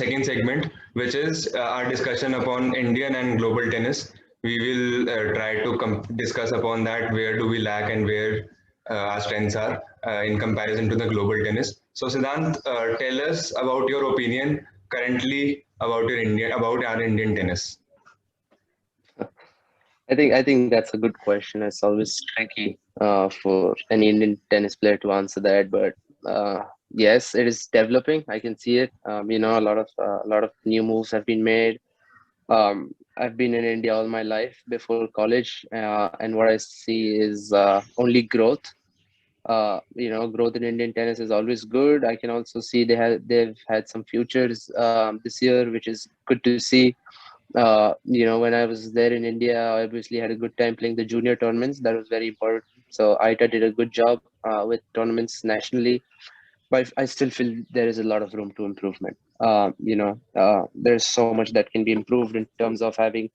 second segment, which is our discussion upon Indian and global tennis. We will try to discuss upon that, where do we lack and where our strengths are in comparison to the global tennis. So Siddhant, tell us about your opinion currently about our Indian tennis. I think that's a good question. It's always tricky for any Indian tennis player to answer that, but yes, it is developing. I can see it. A lot of new moves have been made. I've been in India all my life before college, and what I see is only growth. Growth in Indian tennis is always good. I can also see they've had some futures this year, which is good to see. When I was there in India, I obviously had a good time playing the junior tournaments. That was very important. So ITA did a good job with tournaments nationally, but I still feel there is a lot of room to improvement. There's so much that can be improved in terms of having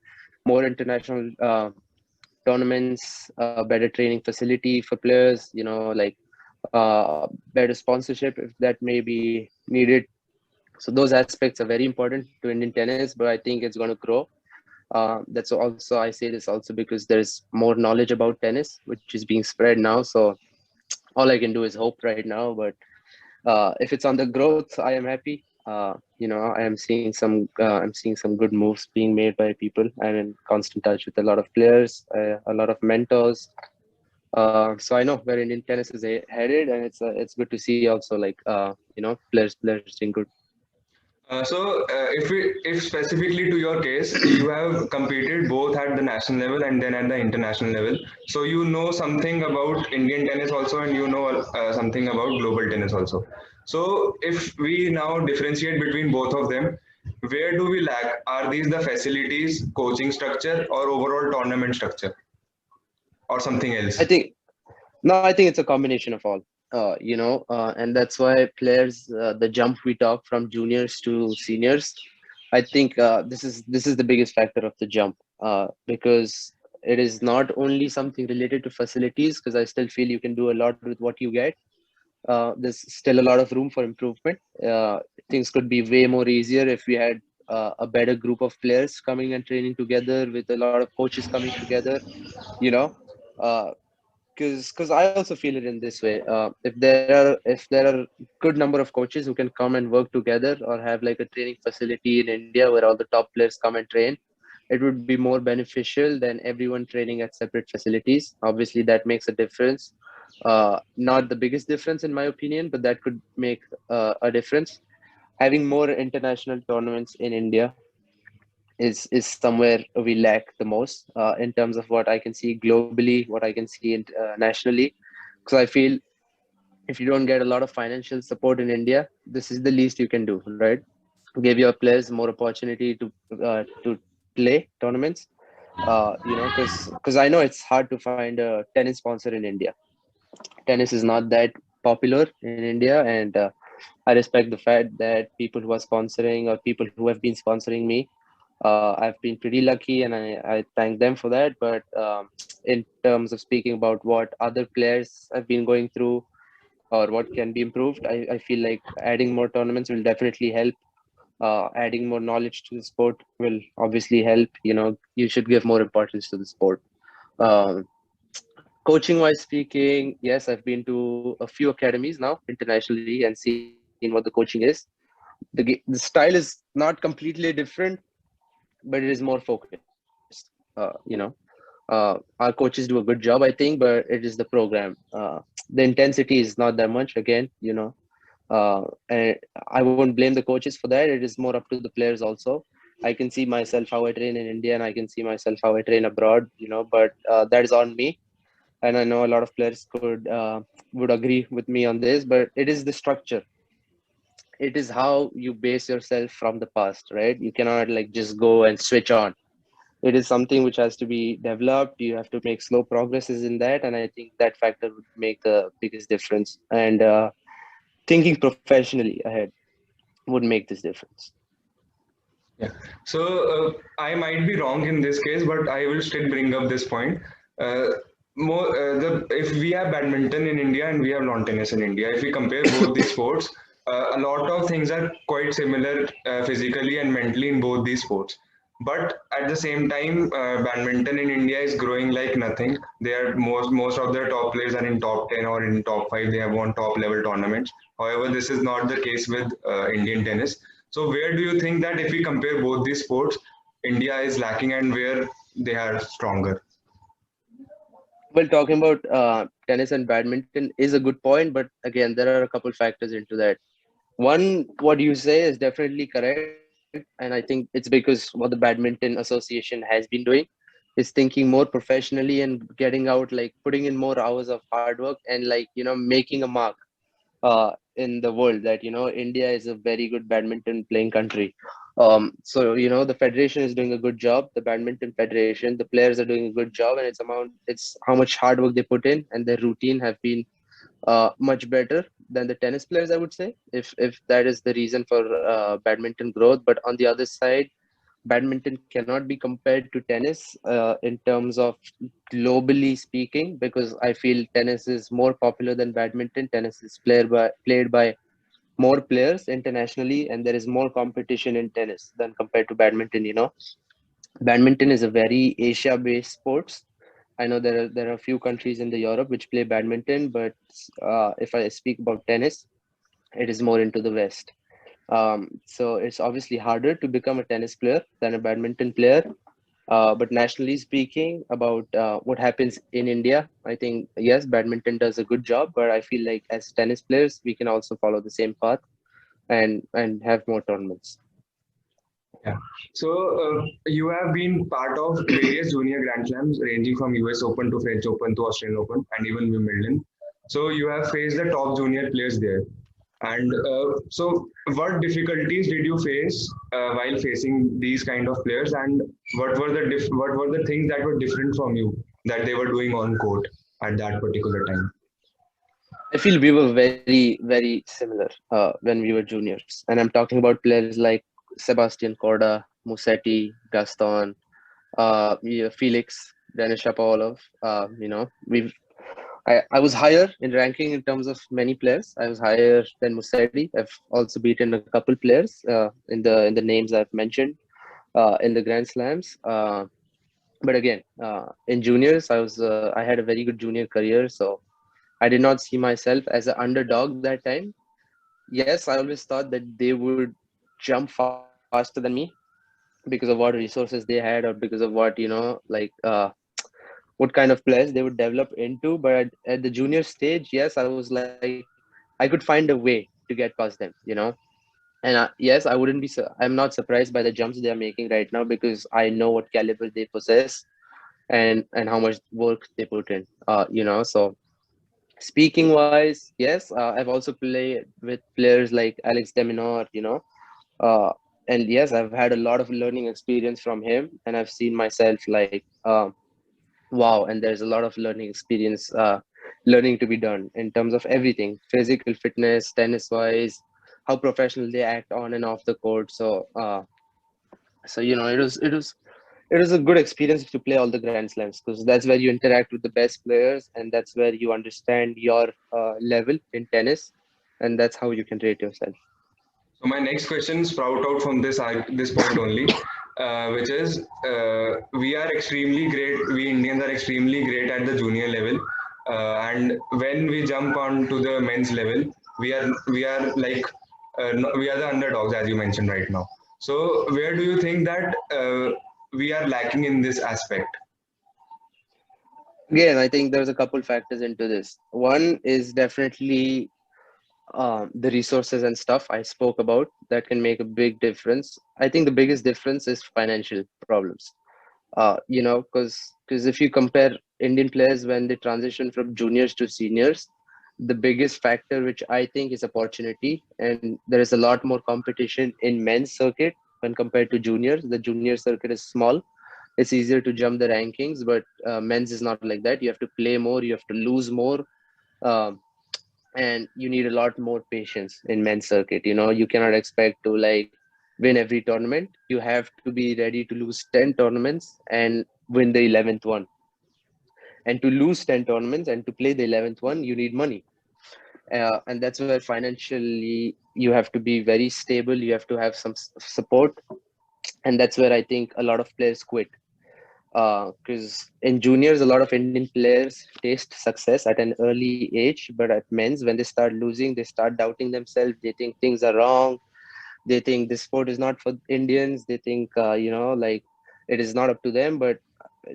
more international tournaments, better training facility for players, like better sponsorship if that may be needed. So those aspects are very important to Indian tennis, but I think it's going to grow. That's also, I say this also because there's more knowledge about tennis, which is being spread now. So all I can do is hope right now. But if it's on the growth, I am happy. I'm seeing some good moves being made by people. I'm in constant touch with a lot of players, a lot of mentors. So I know where Indian tennis is headed, and it's good to see also like players doing good. If specifically to your case, you have competed both at the national level and then at the international level. So you know something about Indian tennis also, and you know something about global tennis also. So if we now differentiate between both of them, where do we lack? Are these the facilities, coaching structure, or overall tournament structure, or something I else? think No, I think it's a combination of all. And that's why players, the jump we talk from juniors to seniors, I think this is the biggest factor of the jump, because it is not only something related to facilities, because I still feel you can do a lot with what you get. There's still a lot of room for improvement. Things could be way more easier if we had a better group of players coming and training together with a lot of coaches coming together. You know, uh, because I also feel it in this way. If there are good number of coaches who can come and work together, or have like a training facility in India where all the top players come and train, it would be more beneficial than everyone training at separate facilities. Obviously, that makes a difference. Not the biggest difference in my opinion, but that could make a difference. Having more international tournaments in India is somewhere we lack the most in terms of what I can see globally, what I can see nationally. Because I feel if you don't get a lot of financial support in India, this is the least you can do, right? Give your players more opportunity to play tournaments. Because I know it's hard to find a tennis sponsor in India. Tennis is not that popular in India, and I respect the fact that people who are sponsoring, or people who have been sponsoring me, I've been pretty lucky, and I thank them for that. But in terms of speaking about what other players have been going through, or what can be improved, I feel like adding more tournaments will definitely help. Adding more knowledge to the sport will obviously help. You should give more importance to the sport. Um, Coaching wise speaking, yes, I've been to a few academies now internationally and seen what the coaching is. The style is not completely different, but it is more focused. Our coaches do a good job, I think, but it is the program. The intensity is not that much. Again, and I won't blame the coaches for that. It is more up to the players also. I can see myself how I train in India, and I can see myself how I train abroad. But that is on me, and I know a lot of players would agree with me on this. But it is the structure. It is how you base yourself from the past, right? You cannot like just go and switch on. It is something which has to be developed. You have to make slow progresses in that, and I think that factor would make the biggest difference. And thinking professionally ahead would make this difference. Yeah. So I might be wrong in this case, but I will still bring up this point. Uh, if we have badminton in India and we have lawn tennis in India, if we compare both these sports, a lot of things are quite similar physically and mentally in both these sports. But at the same time, badminton in India is growing like nothing. They are most of their top players are in top 10 or in top 5. They have won top level tournaments. However, this is not the case with Indian tennis. So where do you think that if we compare both these sports, India is lacking and where they are stronger? Well, talking about tennis and badminton is a good point, but again, there are a couple factors into that. One, what you say is definitely correct, and I think it's because what the Badminton Association has been doing is thinking more professionally and getting out, like putting in more hours of hard work and like making a mark in the world that India is a very good badminton playing country. So the federation is doing a good job. The badminton federation, the players are doing a good job, and it's how much hard work they put in, and their routine have been much better than the tennis players, I would say, if that is the reason for badminton growth. But on the other side, badminton cannot be compared to tennis in terms of globally speaking, because I feel tennis is more popular than badminton. Tennis is played by more players internationally, and there is more competition in tennis than compared to badminton. Badminton is a very Asia based sports. I know there are a few countries in the Europe which play badminton, but if I speak about tennis, it is more into the West. So it's obviously harder to become a tennis player than a badminton player. But nationally speaking, about what happens in India, I think yes, badminton does a good job, but I feel like as tennis players, we can also follow the same path and have more tournaments. Yeah. So you have been part of various junior Grand Slams, ranging from US Open to French Open to Australian Open and even Wimbledon. So you have faced the top junior players there. And so, what difficulties did you face while facing these kind of players, and what were the things that were different from you that they were doing on court at that particular time? I feel we were very, very similar when we were juniors. And I'm talking about players like Sebastian Corda, Musetti, Gaston, yeah, Felix, Denis Shapovalov. I was higher in ranking in terms of many players. I was higher than Musetti. I've also beaten a couple players in the names I've mentioned in the Grand Slams. But again, in juniors, I had a very good junior career, so I did not see myself as an underdog that time. Yes, I always thought that they would jump faster than me because of what resources they had, or because of what what kind of players they would develop into. But at the junior stage, yes, I was like, I could find a way to get past them. And yes, I'm not surprised by the jumps they are making right now, because I know what caliber they possess and how much work they put in. So speaking wise, yes, I've also played with players like Alex Deminor, uh, and yes, I've had a lot of learning experience from him, and I've seen myself like, wow, and there's a lot of learning experience, learning to be done in terms of everything, physical fitness, tennis wise, how professional they act on and off the court. So it was a good experience to play all the Grand Slams, because that's where you interact with the best players, and that's where you understand your level in tennis, and that's how you can rate yourself. So my next question sprout out from this point only, which is we are extremely great. We Indians are extremely great at the junior level, and when we jump on to the men's level, we are like we are the underdogs, as you mentioned right now. So where do you think that we are lacking in this aspect? Again, I think there's a couple factors into this. One is definitely the resources and stuff I spoke about that can make a big difference. I think the biggest difference is financial problems. Because if you compare Indian players when they transition from juniors to seniors, the biggest factor which I think is opportunity, and there is a lot more competition in men's circuit when compared to juniors. The junior circuit is small, it's easier to jump the rankings, but men's is not like that. You have to play more, you have to lose more, um, and you need a lot more patience in men's circuit. You cannot expect to like win every tournament. You have to be ready to lose 10 tournaments and win the 11th one. And to lose 10 tournaments and to play the 11th one, you need money. And that's where financially you have to be very stable. You have to have some support, and that's where I think a lot of players quit. Because in juniors, a lot of Indian players taste success at an early age, but at men's, when they start losing, they start doubting themselves. They think things are wrong. They think this sport is not for Indians. They think, like it is not up to them. But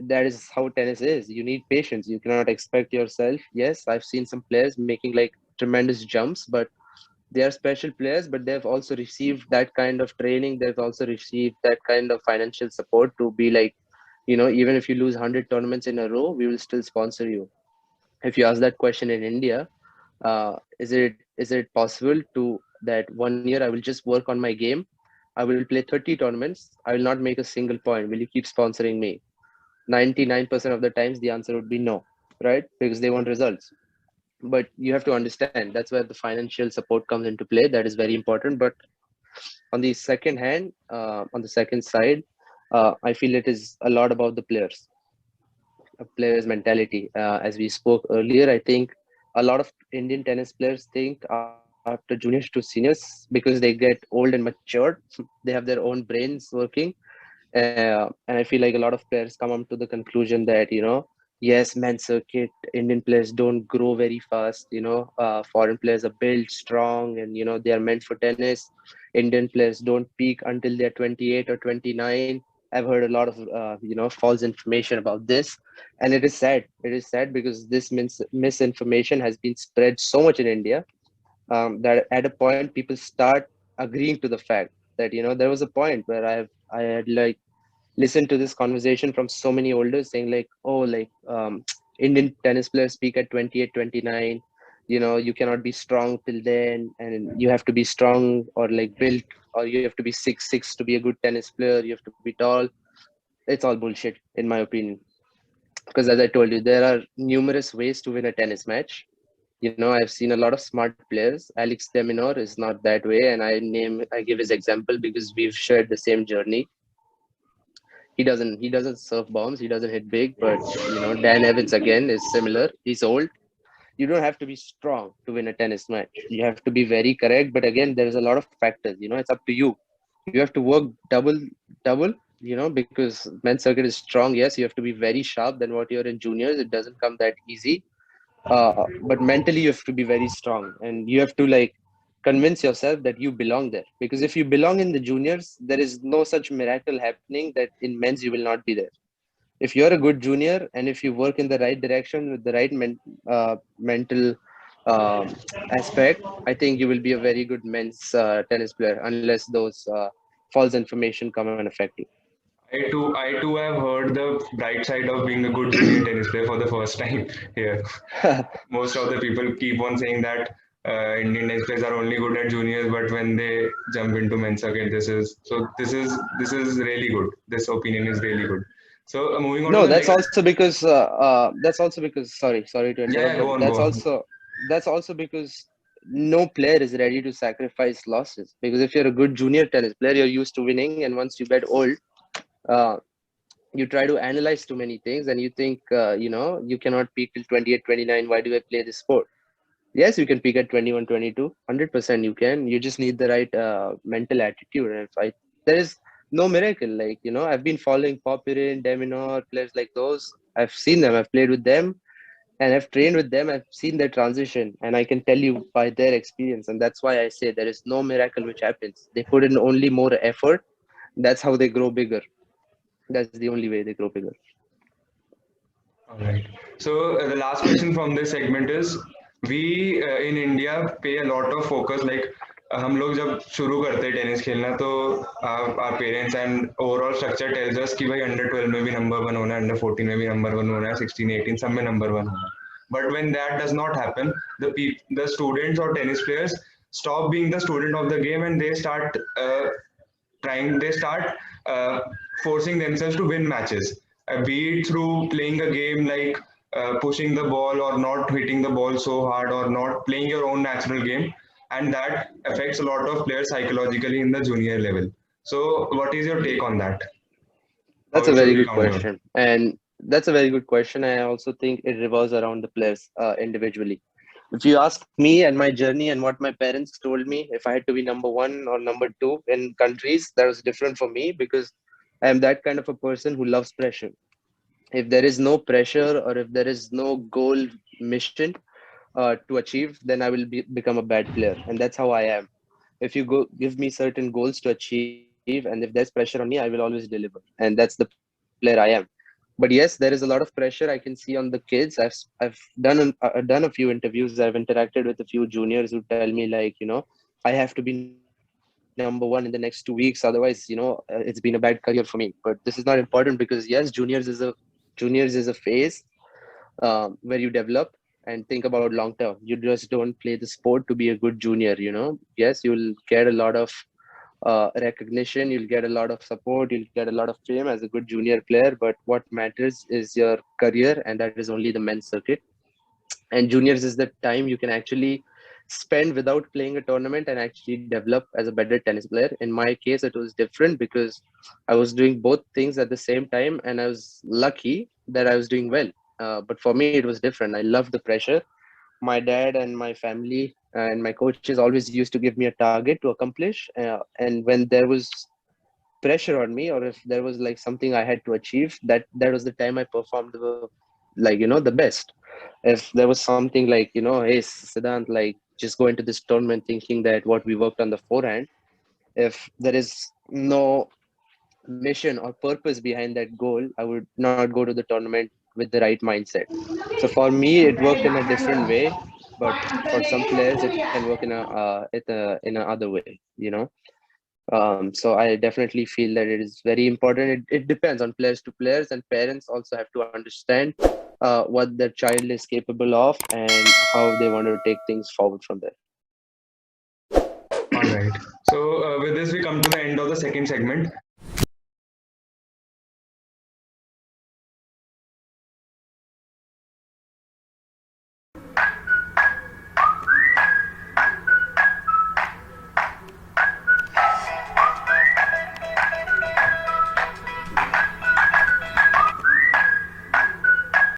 that is how tennis is. You need patience. You cannot expect yourself. Yes, I've seen some players making like tremendous jumps, but they are special players, but they've also received that kind of training. They've also received that kind of financial support to be like, even if you lose 100 tournaments in a row, we will still sponsor you. If you ask that question in India, is it possible to that 1 year I will just work on my game, I will play 30 tournaments, I will not make a single point, will you keep sponsoring me? 99% of the times the answer would be no, right? Because they want results. But you have to understand that's where the financial support comes into play. That is very important. But on the second hand, on the second side, I feel it is a lot about the players, a player's mentality. As we spoke earlier, I think a lot of Indian tennis players think after juniors to seniors, because they get old and matured, they have their own brains working. And I feel like a lot of players come up to the conclusion that, yes, men's circuit, Indian players don't grow very fast. Foreign players are built strong, and they are meant for tennis. Indian players don't peak until they're 28 or 29. I've heard a lot of false information about this, and it is sad. It is sad because this misinformation has been spread so much in India, that at a point people start agreeing to the fact that, there was a point where I had like listen to this conversation from so many elders saying like, oh, like, Indian tennis players speak at 28, 29. You cannot be strong till then, and you have to be strong or like built, or you have to be 6'6" to be a good tennis player. You have to be tall. It's all bullshit in my opinion, because as I told you, there are numerous ways to win a tennis match. I've seen a lot of smart players. Alex de Minaur is not that way, and I give his example because we've shared the same journey. He doesn't serve bombs. He doesn't hit big, but Dan Evans again is similar. He's old. You don't have to be strong to win a tennis match. You have to be very correct. But again, there's a lot of factors. It's up to you. You have to work double. Because men's circuit is strong. Yes, you have to be very sharp than what you're in juniors. It doesn't come that easy. But mentally, you have to be very strong, and you have to like convince yourself that you belong there. Because if you belong in the juniors, there is no such miracle happening that in men's you will not be there. If you're a good junior and if you work in the right direction with the right mental aspect, I think you will be a very good men's tennis player, unless those false information come and affect you. I too have heard the bright side of being a good junior tennis player for the first time here. Most of the people keep on saying that Indian tennis players are only good at juniors, but when they jump into men's again, this is really good. This opinion is really good. So moving on to No, the next. that's also because, sorry to Yeah, interrupt, yeah, but go on, go on. that's also because no player is ready to sacrifice losses. Because if you're a good junior tennis player, you're used to winning, and once you get old, uh, you try to analyze too many things, and you think, you cannot peak till 28, 29. Why do I play this sport? Yes, you can peak at 21, 22. 100% you can. You just need the right mental attitude. And if there is no miracle. Like, I've been following Popirin, Deminor, players like those. I've seen them. I've played with them, and I've trained with them. I've seen their transition, and I can tell you by their experience. And that's why I say there is no miracle which happens. They put in only more effort. That's how they grow bigger. That's the only way they grow bigger. All right. So the last question from this segment is, we in India pay a lot of focus, like हम लोग जब शुरू करते हैं tennis खेलना तो our parents and overall structure tells us कि भाई अंडर 12 में भी नंबर वन होना है, अंडर 14 में भी नंबर वन होना है, 16 18 सब में नंबर वन होना है. But when that does not happen, the students or tennis players stop being the student of the game, and they start uh, forcing themselves to win matches, be it through playing a game like pushing the ball or not hitting the ball so hard or not playing your own natural game, and that affects a lot of players psychologically in the junior level. So what is your take on that? How That's a it should very be good countered? question. And that's a very good question. I also think it revolves around the players individually. If you ask me and my journey and what my parents told me, if I had to be number one or number two in countries, that was different for me because I am that kind of a person who loves pressure. If there is no pressure or if there is no goal mission to achieve, then I will become a bad player. And that's how I am. If you go give me certain goals to achieve, and if there's pressure on me, I will always deliver. And that's the player I am. But yes, there is a lot of pressure I can see on the kids. I've done a few interviews. I've interacted with a few juniors who tell me like, I have to be number one in the next 2 weeks. Otherwise, it's been a bad career for me. But this is not important because yes, juniors is a phase where you develop and think about long term. You just don't play the sport to be a good junior. Yes, you'll get a lot of recognition, you'll get a lot of support, you'll get a lot of fame as a good junior player. But what matters is your career, and that is only the men's circuit. And juniors is the time you can actually spend without playing a tournament and actually develop as a better tennis player. In my case, it was different because I was doing both things at the same time, and I was lucky that I was doing well. But for me, it was different. I loved the pressure. My dad and my family and my coaches always used to give me a target to accomplish. And when there was pressure on me, or if there was like something I had to achieve, that was the time I performed the best. If there was something like, hey Siddhant, like just go into this tournament thinking that what we worked on the forehand, if there is no mission or purpose behind that goal, I would not go to the tournament with the right mindset. So for me, it worked in a different way, but for some players, it can work in a other way. So I definitely feel that it is very important. It depends on players to players, and parents also have to understand what their child is capable of and how they want to take things forward from there. All right. So with this, we come to the end of the second segment.